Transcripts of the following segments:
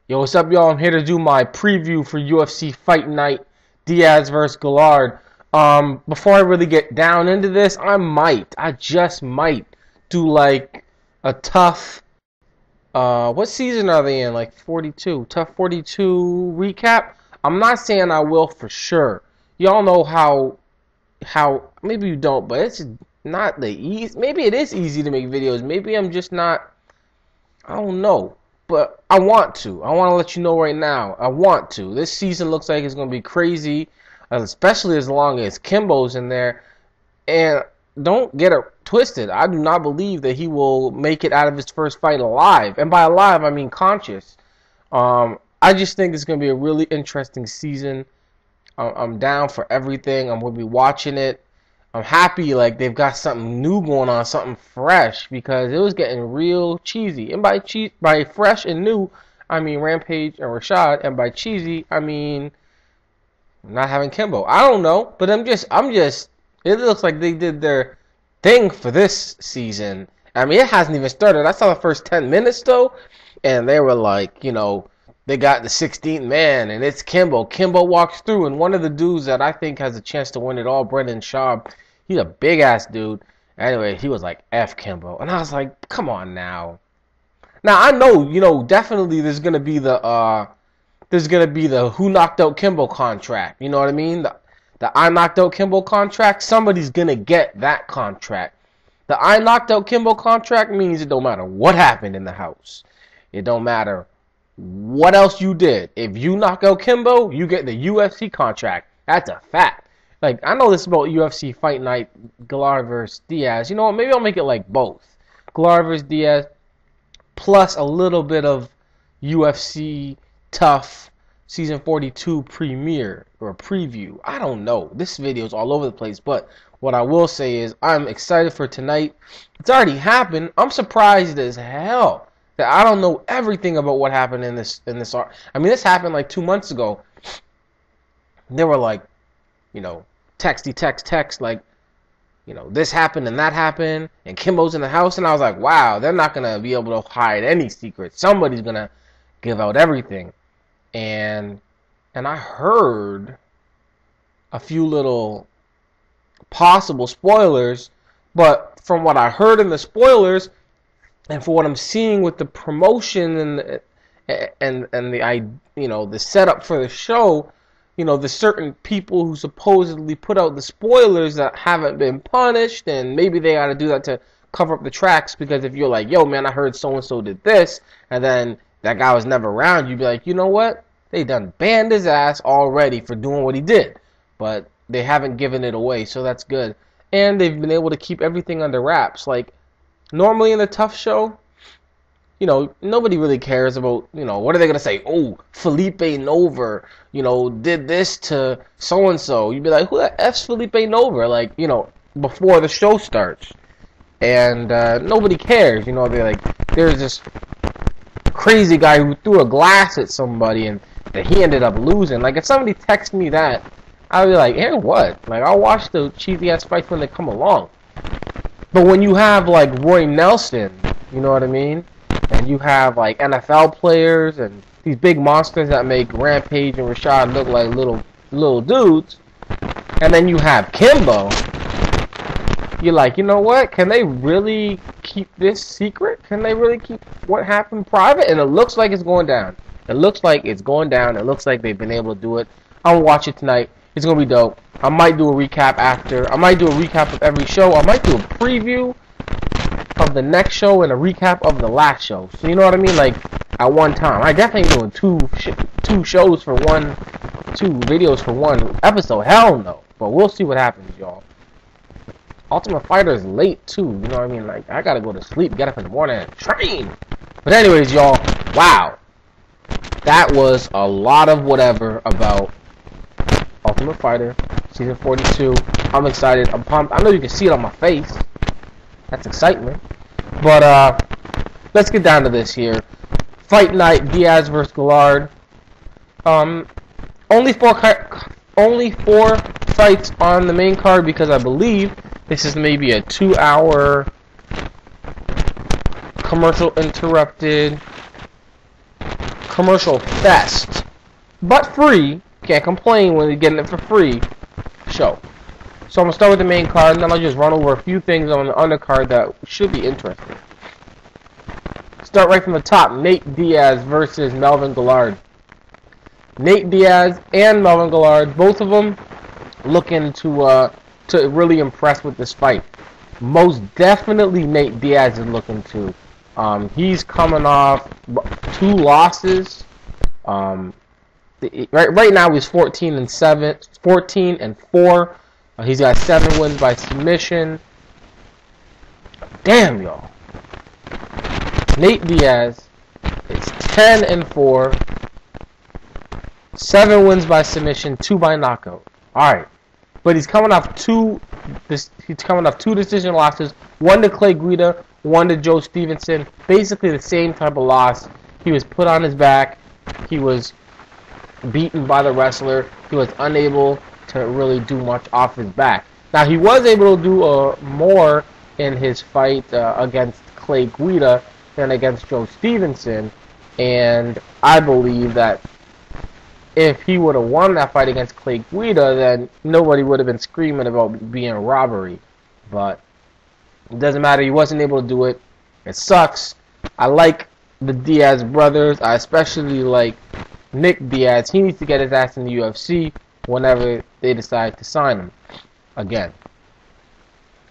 Yo, what's up, y'all? I'm here to do my preview for UFC Fight Night, Diaz versus Guillard. Before I really get down into this, I just might do like a tough, what season are they in? Like 42, tough 42 recap. I'm not saying I will for sure. Y'all know how maybe you don't, but it's not the easy. Maybe it is easy to make videos. Maybe I'm just not. I don't know. But I want to. I want to let you know right now. I want to. This season looks like it's going to be crazy, especially as long as Kimbo's in there. And don't get it twisted. I do not believe that he will make it out of his first fight alive. And by alive, I mean conscious. I just think it's going to be a really interesting season. I'm down for everything. I'm going to be watching it. I'm happy like they've got something new going on, something fresh, because it was getting real cheesy. And by fresh and new, I mean Rampage and Rashad, and by cheesy, I mean not having Kimbo. I don't know, but I'm just it looks like they did their thing for this season. I mean, it hasn't even started. I saw the first 10 minutes though, and they were like, they got the 16th man, and it's Kimbo. Kimbo walks through, and one of the dudes that I think has a chance to win it all, Brendan Schaub, he's a big-ass dude. Anyway, he was like, F Kimbo. And I was like, come on now. Now, I know, definitely there's going to be the who knocked out Kimbo contract. You know what I mean? The I knocked out Kimbo contract, somebody's going to get that contract. The I knocked out Kimbo contract means it don't matter what happened in the house. It don't matter what else you did. If you knock out Kimbo, you get the UFC contract. That's a fact. Like, I know this about UFC Fight Night, Guillard versus Diaz. You know what? Maybe I'll make it like both. Guillard versus Diaz, plus a little bit of UFC Tough Season 42 premiere or preview. I don't know. This video is all over the place. But what I will say is I'm excited for tonight. It's already happened. I'm surprised as hell that I don't know everything about what happened in this arc. I mean, this happened like 2 months ago. They were like, text, like, this happened and that happened, and Kimbo's in the house, and I was like, wow, they're not gonna be able to hide any secrets. Somebody's gonna give out everything. And I heard a few little possible spoilers, but from what I heard in the spoilers, and for what I'm seeing with the promotion and the setup for the show, the certain people who supposedly put out the spoilers that haven't been punished, and maybe they got to do that to cover up the tracks, because if you're like, yo, man, I heard so-and-so did this, and then that guy was never around, you'd be like, you know what? They done banned his ass already for doing what he did, but they haven't given it away, so that's good. And they've been able to keep everything under wraps. Like, normally in the Tough show, nobody really cares about, what are they going to say? Oh, Felipe Nova, did this to so-and-so. You'd be like, who the F's Felipe Nova? Like, before the show starts. And nobody cares. They're like, there's this crazy guy who threw a glass at somebody and that he ended up losing. Like, if somebody texts me that, I'd be like, what? Like, I'll watch the cheesy-ass fights when they come along. But when you have, like, Roy Nelson, you know what I mean? And you have, like, NFL players and these big monsters that make Rampage and Rashad look like little dudes, and then you have Kimbo, you're like, you know what? Can they really keep this secret? Can they really keep what happened private? And it looks like it's going down. It looks like it's going down. It looks like they've been able to do it. I'll watch it tonight. It's going to be dope. I might do a recap after. I might do a recap of every show. I might do a preview of the next show and a recap of the last show. So you know what I mean? Like, at one time. I definitely doing two videos for one episode. Hell no. But we'll see what happens, y'all. Ultimate Fighter is late too. You know what I mean? Like, I gotta go to sleep, get up in the morning, and train. But anyways, y'all. Wow. That was a lot of whatever about Ultimate Fighter Season 42. I'm excited. I'm pumped. I know you can see it on my face. That's excitement. But let's get down to this here. Fight Night, Diaz versus Guillard. Only four fights on the main card, because I believe this is maybe a 2-hour commercial interrupted commercial fest, but free. Can't complain when you're getting it for free. Show. So I'm gonna start with the main card, and then I'll just run over a few things on the undercard that should be interesting. Start right from the top. Nate Diaz versus Melvin Guillard. Nate Diaz and Melvin Guillard, both of them looking to really impress with this fight. Most definitely Nate Diaz is looking to. He's coming off 2 losses. Right now he's 14 and 4. He's got 7 wins by submission. Damn, y'all. Nate Diaz is 10 and 4. 7 wins by submission, 2 by knockout. All right, but he's coming off 2 decision losses. 1 to Clay Guida, 1 to Joe Stevenson. Basically the same type of loss. He was put on his back. He was beaten by the wrestler. He was unable to really do much off his back. Now he was able to do more in his fight against Clay Guida than against Joe Stevenson, and I believe that if he would have won that fight against Clay Guida, then nobody would have been screaming about being a robbery. But it doesn't matter. He wasn't able to do it. It sucks. I like the Diaz brothers. I especially like Nick Diaz. He needs to get his ass in the UFC whenever they decide to sign him again.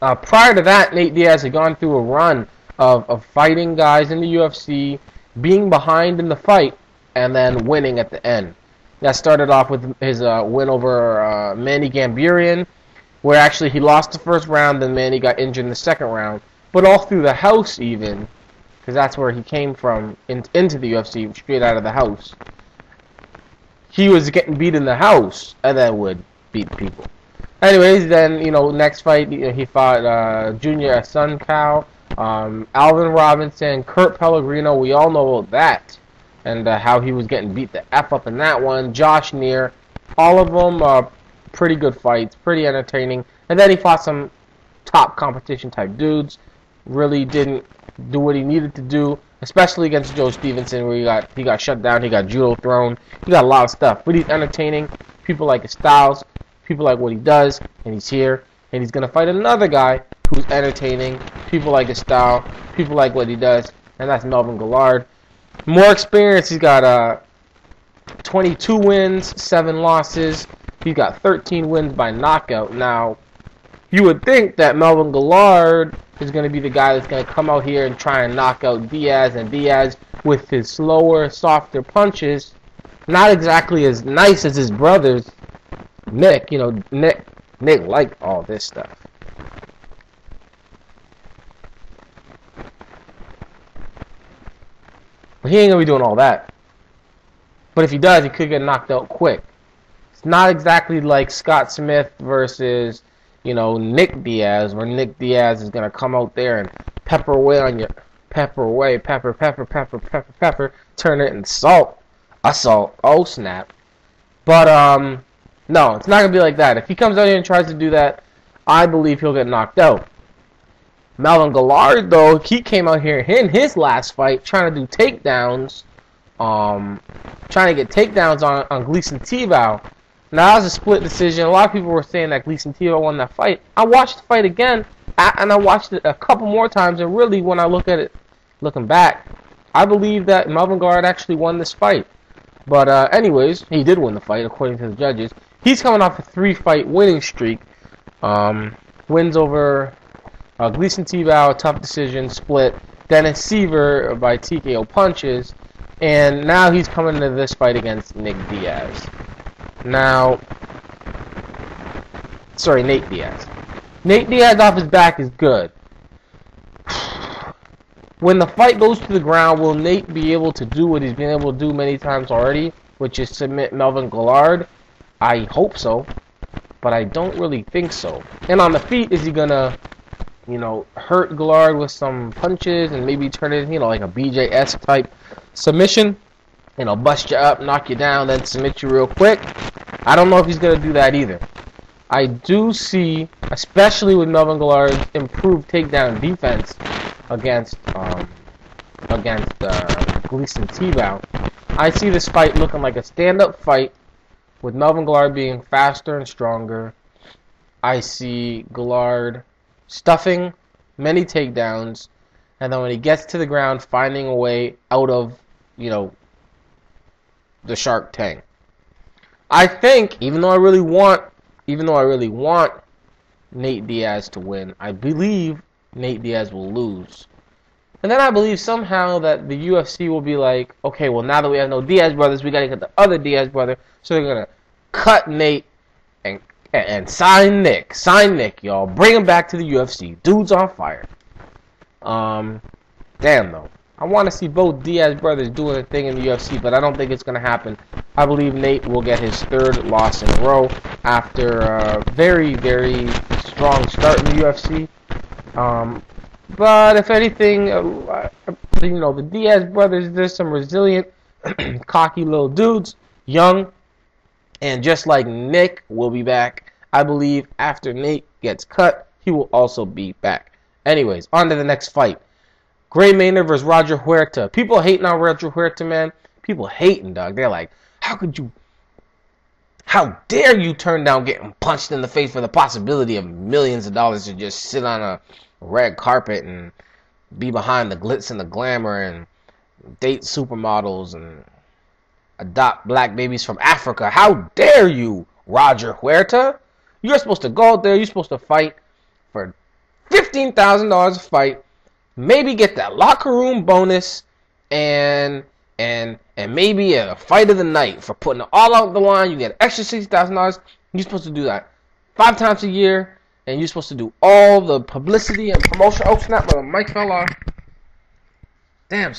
Prior to that, Nate Diaz had gone through a run of fighting guys in the UFC, being behind in the fight, and then winning at the end. That started off with his win over Manny Gambarian, where actually he lost the first round, then Manny got injured in the second round. But all through the house even, because that's where he came from into the UFC, straight out of the house. He was getting beat in the house, and then would beat people. Anyways, then, next fight, he fought Junior Asuncow, Alvin Robinson, Kurt Pellegrino. We all know about that. And how he was getting beat the F up in that one. Josh Neer. All of them pretty good fights. Pretty entertaining. And then he fought some top competition type dudes. Really didn't do what he needed to do. Especially against Joe Stevenson, where he got shut down. He got judo thrown. He got a lot of stuff. But he's entertaining. People like his styles. People like what he does. And he's here. And he's going to fight another guy who's entertaining. People like his style. People like what he does. And that's Melvin Guillard. More experience. He's got 22 wins, 7 losses. He's got 13 wins by knockout. Now, you would think that Melvin Guillard is going to be the guy that's going to come out here and try and knock out Diaz. And Diaz, with his slower, softer punches, not exactly as nice as his brothers. Nick liked all this stuff. He ain't gonna be doing all that. But if he does, he could get knocked out quick. It's not exactly like Scott Smith versus, Nick Diaz, where Nick Diaz is gonna come out there and pepper away on you, pepper, turn it into salt. Assault. Oh snap. But no, it's not gonna be like that. If he comes out here and tries to do that, I believe he'll get knocked out. Melvin Guillard, though, he came out here in his last fight trying to do takedowns, trying to get takedowns on Gleison Tibau. Now, that was a split decision. A lot of people were saying that Gleison Tibau won that fight. I watched the fight again, and I watched it a couple more times, and really, when I look at it, looking back, I believe that Melvin Guillard actually won this fight. But anyways, he did win the fight, according to the judges. He's coming off a 3-fight winning streak. Wins over Gleison Tibau, tough decision, split. Dennis Seaver by TKO punches. And now he's coming into this fight against Nick Diaz. Now, sorry, Nate Diaz. Nate Diaz off his back is good. When the fight goes to the ground, will Nate be able to do what he's been able to do many times already, which is submit Melvin Guillard? I hope so, but I don't really think so. And on the feet, is he gonna, hurt Guillard with some punches and maybe turn it, like a BJS type submission? Bust you up, knock you down, then submit you real quick. I don't know if he's gonna do that either. I do see, especially with Melvin Guillard's improved takedown defense against Gleison Tibau, I see this fight looking like a stand-up fight with Melvin Guillard being faster and stronger. I see Guillard stuffing many takedowns, and then when he gets to the ground, finding a way out of, the shark tank. I think, even though I really want Nate Diaz to win, I believe Nate Diaz will lose. And then I believe somehow that the UFC will be like, okay, well, now that we have no Diaz brothers, we got to get the other Diaz brother. So they're going to cut Nate and sign Nick. Sign Nick, y'all. Bring him back to the UFC. Dude's on fire. Damn, though. I want to see both Diaz brothers doing a thing in the UFC, but I don't think it's going to happen. I believe Nate will get his third loss in a row after a very, very strong start in the UFC. But if anything, the Diaz brothers, there's some resilient, cocky little dudes, young, and just like Nick will be back, I believe after Nate gets cut, he will also be back. Anyways, on to the next fight. Gray Maynard versus Roger Huerta. People hating on Roger Huerta, man. People hating, dog. They're like, how dare you turn down getting punched in the face for the possibility of millions of dollars to just sit on a red carpet and be behind the glitz and the glamour and date supermodels and adopt black babies from Africa. How dare you, Roger Huerta? You're supposed to go out there, you're supposed to fight for $15,000 a fight, maybe get that locker room bonus, and maybe a fight of the night for putting it all out the line. You get an extra $60,000. You're supposed to do that 5 times a year, and you're supposed to do all the publicity and promotion. Oh snap! My mic fell off. Damn,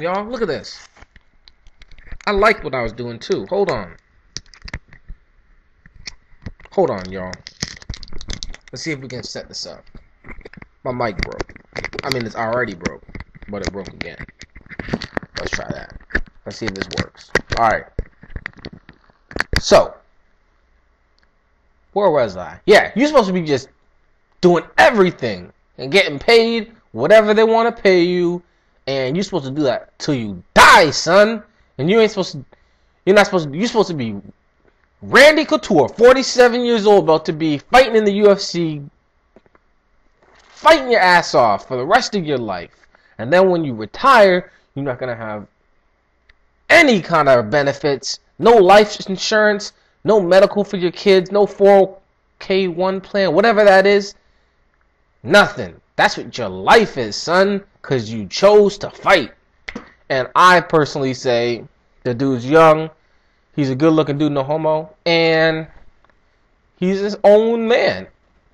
y'all, look at this. I liked what I was doing too. Hold on, y'all. Let's see if we can set this up. My mic broke. I mean, it's already broke, but it broke again. Let's try that. Let's see if this works. Alright. So, where was I? Yeah, you're supposed to be just doing everything and getting paid whatever they want to pay you, and you're supposed to do that till you die, son. And you're supposed to be Randy Couture, 47 years old, about to be fighting in the UFC, fighting your ass off for the rest of your life. And then when you retire, you're not going to have any kind of benefits, no life insurance, no medical for your kids, no 4K1 plan, whatever that is. Nothing. That's what your life is, son, because you chose to fight. And I personally say the dude's young, he's a good-looking dude, no homo, and he's his own man.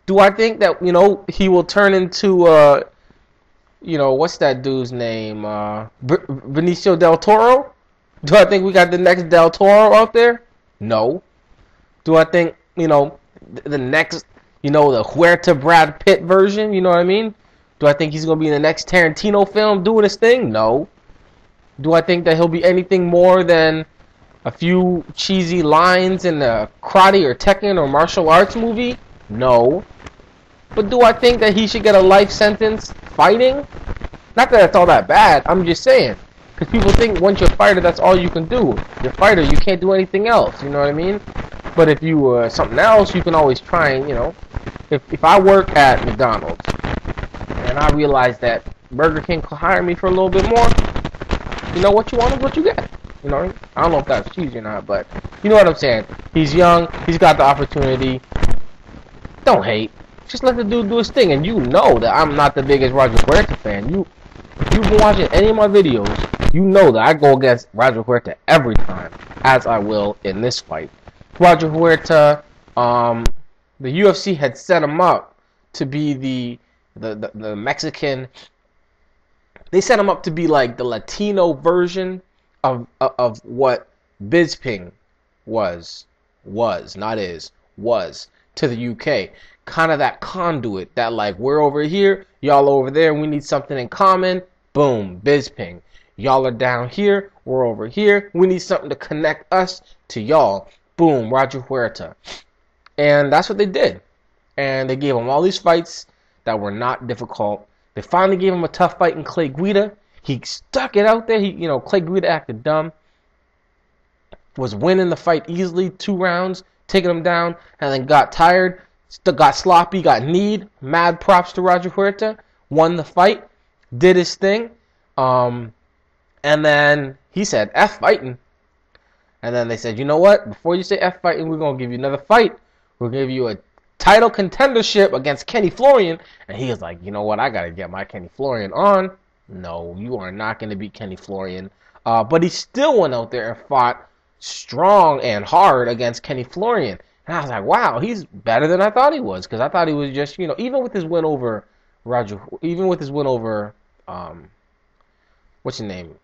Do I think that, he will turn into, what's that dude's name? Benicio del Toro? Do I think we got the next Del Toro out there? No. Do I think, the next, the Huerta Brad Pitt version? You know what I mean? Do I think he's going to be in the next Tarantino film doing his thing? No. Do I think that he'll be anything more than a few cheesy lines in a karate or Tekken or martial arts movie? No. But do I think that he should get a life sentence fighting? Not that it's all that bad. I'm just saying. Because people think once you're a fighter, that's all you can do. You're a fighter, you can't do anything else. You know what I mean? But if you were something else, you can always try and, If I work at McDonald's and I realize that Burger King could hire me for a little bit more, what you want is what you get. I don't know if that's cheesy or not, but you know what I'm saying. He's young. He's got the opportunity. Don't hate. Just let the dude do his thing, and you know that I'm not the biggest Roger Huerta fan. If you've been watching any of my videos, you know that I go against Roger Huerta every time, as I will in this fight. Roger Huerta, the UFC had set him up to be the Mexican. They set him up to be like the Latino version of what Bisping was to the UK. Kind of that conduit that, like, we're over here, y'all over there, we need something in common. Boom, Bisping. Y'all are down here, we're over here, we need something to connect us to y'all. Boom, Roger Huerta. And that's what they did. And they gave him all these fights that were not difficult. They finally gave him a tough fight in Clay Guida. He stuck it out there. Clay Guida acted dumb. was winning the fight easily, 2 rounds, taking him down, and then got tired, got sloppy, got kneed. Mad props to Roger Huerta. Won the fight, did his thing, and then he said, F fighting. And then they said, you know what? Before you say F fighting, we're going to give you another fight. We'll give you a title contendership against Kenny Florian. And he was like, you know what? I got to get my Kenny Florian on. No, you are not going to beat Kenny Florian. But he still went out there and fought strong and hard against Kenny Florian. And I was like, wow, he's better than I thought he was. Because I thought he was just, even with his win over what's his name?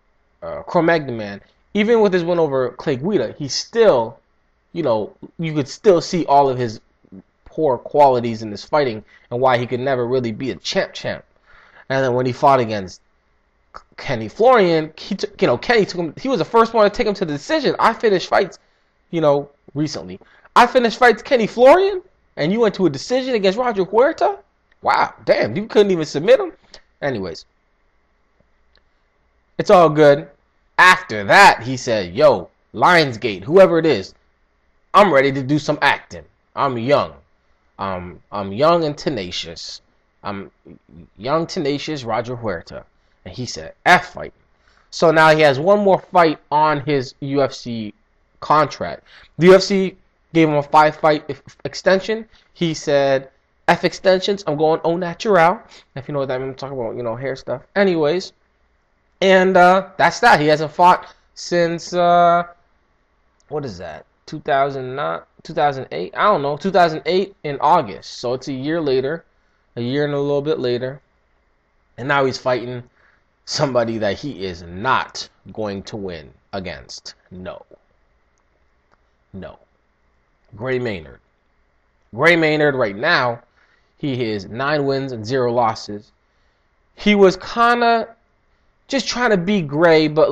Cro-Magnon, even with his win over Clay Guida, he's still, you could still see all of his poor qualities in his fighting and why he could never really be a champ. And then when he fought against Kenny Florian, Kenny took him. He was the first one to take him to the decision. I finished fights, recently. I finished fights Kenny Florian, and you went to a decision against Roger Huerta. Wow, damn, you couldn't even submit him. Anyways, it's all good. After that, he said, yo, Lionsgate, whoever it is, I'm ready to do some acting. I'm young. I'm young and tenacious. I'm young, tenacious Roger Huerta. And he said, F fight. So now he has one more fight on his UFC contract. The UFC gave him a 5-fight extension. He said, F extensions, I'm going au natural. If you know what that means, I'm talking about, hair stuff. Anyways. And that's that. He hasn't fought since, what is that, 2009, 2008? I don't know, 2008 in August. So it's a year later, a year and a little bit later. And now he's fighting somebody that he is not going to win against. No. Gray Maynard. Gray Maynard right now, he is 9 wins and 0 losses. He was kind of just trying to be Gray, but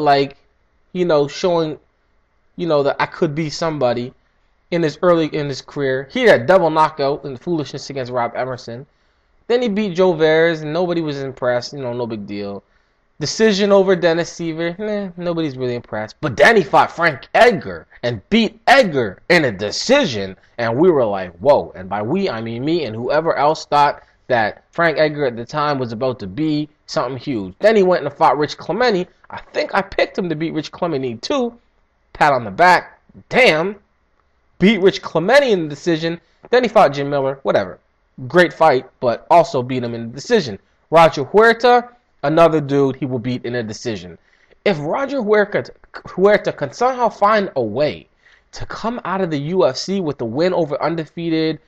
showing, that I could be somebody in his career. He had a double knockout in the foolishness against Rob Emerson. Then he beat Joe Veres, and nobody was impressed. No big deal. Decision over Dennis Seaver, nobody's really impressed. But then he fought Frank Edgar and beat Edgar in a decision, and we were like, whoa. And by we, I mean me and whoever else thought that Frank Edgar at the time was about to be something huge. Then he went and fought Rich Clementi. I think I picked him to beat Rich Clementi too. Pat on the back. Damn. Beat Rich Clementi in the decision. Then he fought Jim Miller. Whatever. Great fight, but also beat him in the decision. Roger Huerta, another dude he will beat in a decision. If Roger Huerta can somehow find a way to come out of the UFC with the win over undefeated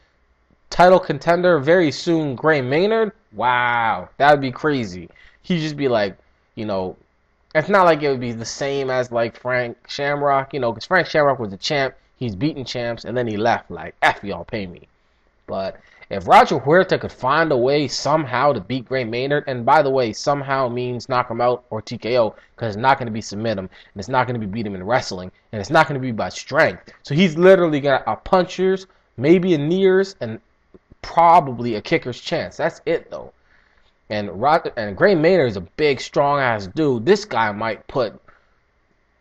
title contender very soon, Gray Maynard, wow, that would be crazy. He'd just be like, it's not like it would be the same as like Frank Shamrock, because Frank Shamrock was a champ, he's beaten champs, and then he left like, F y'all, pay me. But if Roger Huerta could find a way somehow to beat Gray Maynard, and by the way, somehow means knock him out or TKO, because it's not going to be submit him, and it's not going to be beat him in wrestling, and it's not going to be by strength. So he's literally got a puncher's, maybe a kneers, and probably a kicker's chance. That's it though. And Gray Maynard is a big, strong ass dude. This guy might put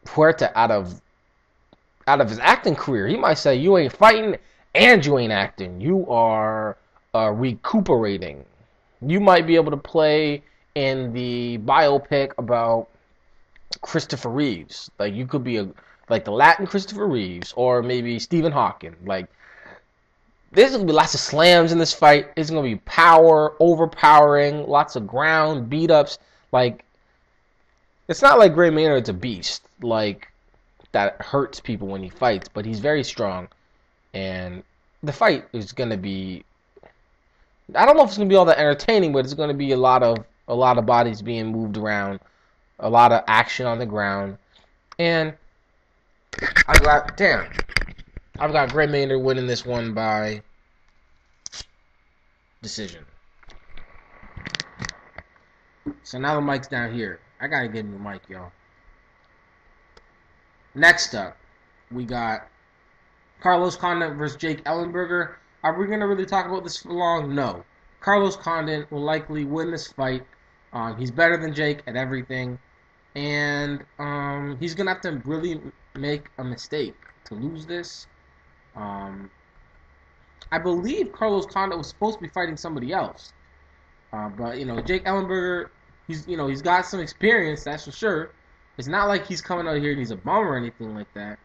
Huerta out of his acting career. He might say, you ain't fighting and you ain't acting. You are recuperating. You might be able to play in the biopic about Christopher Reeves. Like you could be like the Latin Christopher Reeves, or maybe Stephen Hawking. Like there's going to be lots of slams in this fight. It's going to be power, overpowering, lots of ground, beat-ups. Like, it's not like Gray Maynard's a beast, like, that hurts people when he fights, but he's very strong. And the fight is going to be, I don't know if it's going to be all that entertaining, but it's going to be a lot of bodies being moved around, a lot of action on the ground. And I've got Gray Maynard winning this one by decision. So now the mic's down here. I gotta get him the mic, y'all. Next up, we got Carlos Condit versus Jake Ellenberger. Are we gonna really talk about this for long? No. Carlos Condit will likely win this fight. He's better than Jake at everything. And he's gonna have to really make a mistake. to lose this. I believe Carlos Condit was supposed to be fighting somebody else. But Jake Ellenberger, he's got some experience, that's for sure. It's not like he's coming out here and he's a bum or anything like that.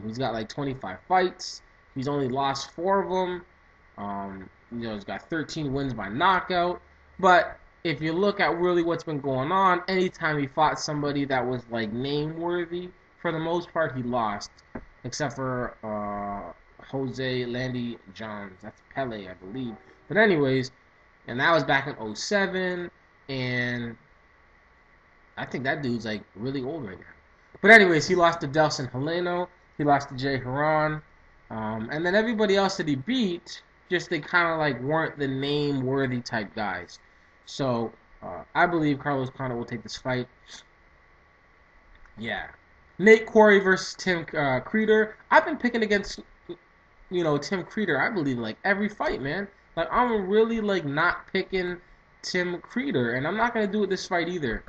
He's got like 25 fights. He's only lost 4 of them. He's got 13 wins by knockout. But if you look at really what's been going on, anytime he fought somebody that was like name worthy, for the most part he lost, except for Jose Landy Jones. That's Pele, I believe. But anyways, and that was back in 2007, and I think that dude's like really old right now. But anyways, he lost to Delson Heleno, he lost to Jay Haran, and then everybody else that he beat, just they kind of like weren't the name-worthy type guys. So I believe Carlos Condit will take this fight. Yeah, Nate Quarry versus Tim Creeder. I've been picking against Tim Creeder, I believe, like every fight, man. Like I'm really like not picking Tim Creeder, and I'm not gonna do it this fight either.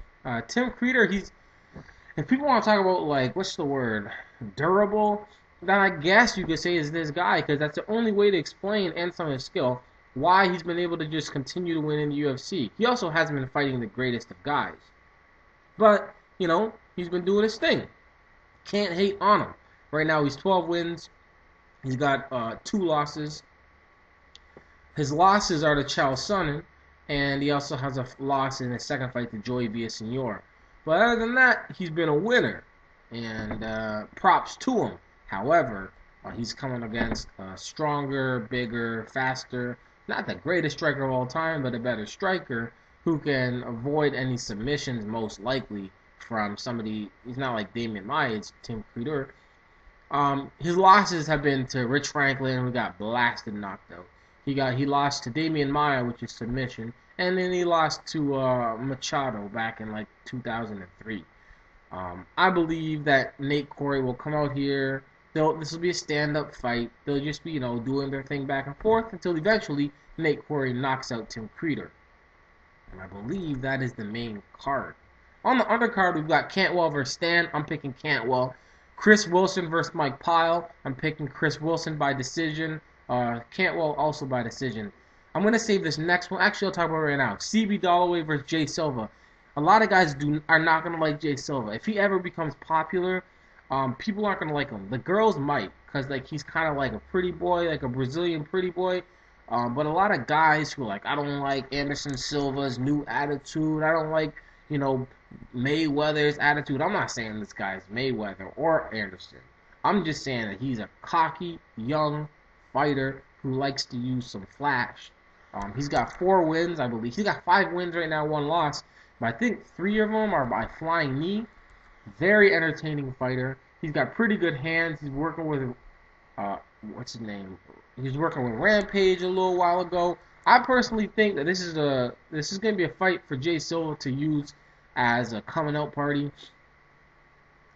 Tim Creeder, if people want to talk about like what's the word, durable, then I guess you could say is this guy, because that's the only way to explain, and some of his skill, why he's been able to just continue to win in the UFC. He also hasn't been fighting the greatest of guys, but he's been doing his thing. Can't hate on him. Right now he's 12 wins. He's got 2 losses. His losses are to Chael Sonnen, and he also has a loss in his second fight to Joey Villasenor. But other than that, he's been a winner, and props to him. However, he's coming against a stronger, bigger, faster, not the greatest striker of all time, but a better striker who can avoid any submissions most likely from somebody. He's not like Damian Maia, it's Tim Creeder. His losses have been to Rich Franklin, who got blasted, knocked out. He lost to Damian Maia, which is submission, and then he lost to Machado back in like 2003. I believe that Nate Quarry will come out here. This will be a stand-up fight. They'll just be doing their thing back and forth until eventually Nate Quarry knocks out Tim Creeder. And I believe that is the main card. On the undercard, we've got Cantwell versus Stan. I'm picking Cantwell. Chris Wilson versus Mike Pyle. I'm picking Chris Wilson by decision. Cantwell also by decision. I'm going to save this next one. Actually, I'll talk about it right now. CB Dollaway versus Jay Silva. A lot of guys are not going to like Jay Silva. If he ever becomes popular, people aren't going to like him. The girls might, because like he's kind of like a pretty boy, like a Brazilian pretty boy. But a lot of guys who I don't like Anderson Silva's new attitude. I don't like, Mayweather's attitude. I'm not saying this guy's Mayweather or Anderson. I'm just saying that he's a cocky, young fighter who likes to use some flash. He's got 4 wins, I believe. He's got 5 wins right now, 1 loss. But I think 3 of them are by flying knee. Very entertaining fighter. He's got pretty good hands. He's working with, what's his name? He was working with Rampage a little while ago. I personally think that this is going to be a fight for Jay Silva to use as a coming out party.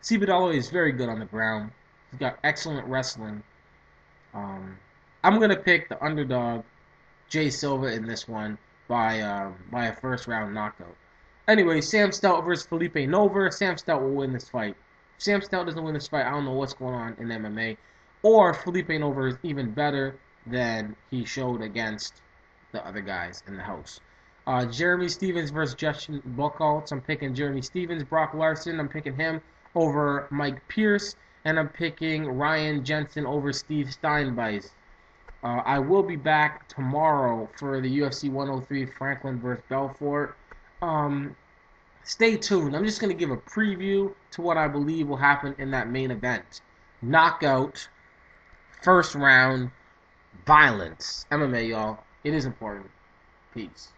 CB Dollaway is very good on the ground. He's got excellent wrestling. I'm going to pick the underdog, Jay Silva, in this one by a first round knockout. Anyway, Sam Stout versus Felipe Nova. Sam Stout will win this fight. If Sam Stout doesn't win this fight, I don't know what's going on in MMA. Or Felipe Nova is even better than he showed against the other guys in the house. Jeremy Stevens versus Justin Buchholz. I'm picking Jeremy Stevens. Brock Larson, I'm picking him over Mike Pierce. And I'm picking Ryan Jensen over Steve Steinbeis. I will be back tomorrow for the UFC 103 Franklin versus Belfort. Stay tuned. I'm just going to give a preview to what I believe will happen in that main event. Knockout, first round, violence. MMA, y'all. It is important. Peace.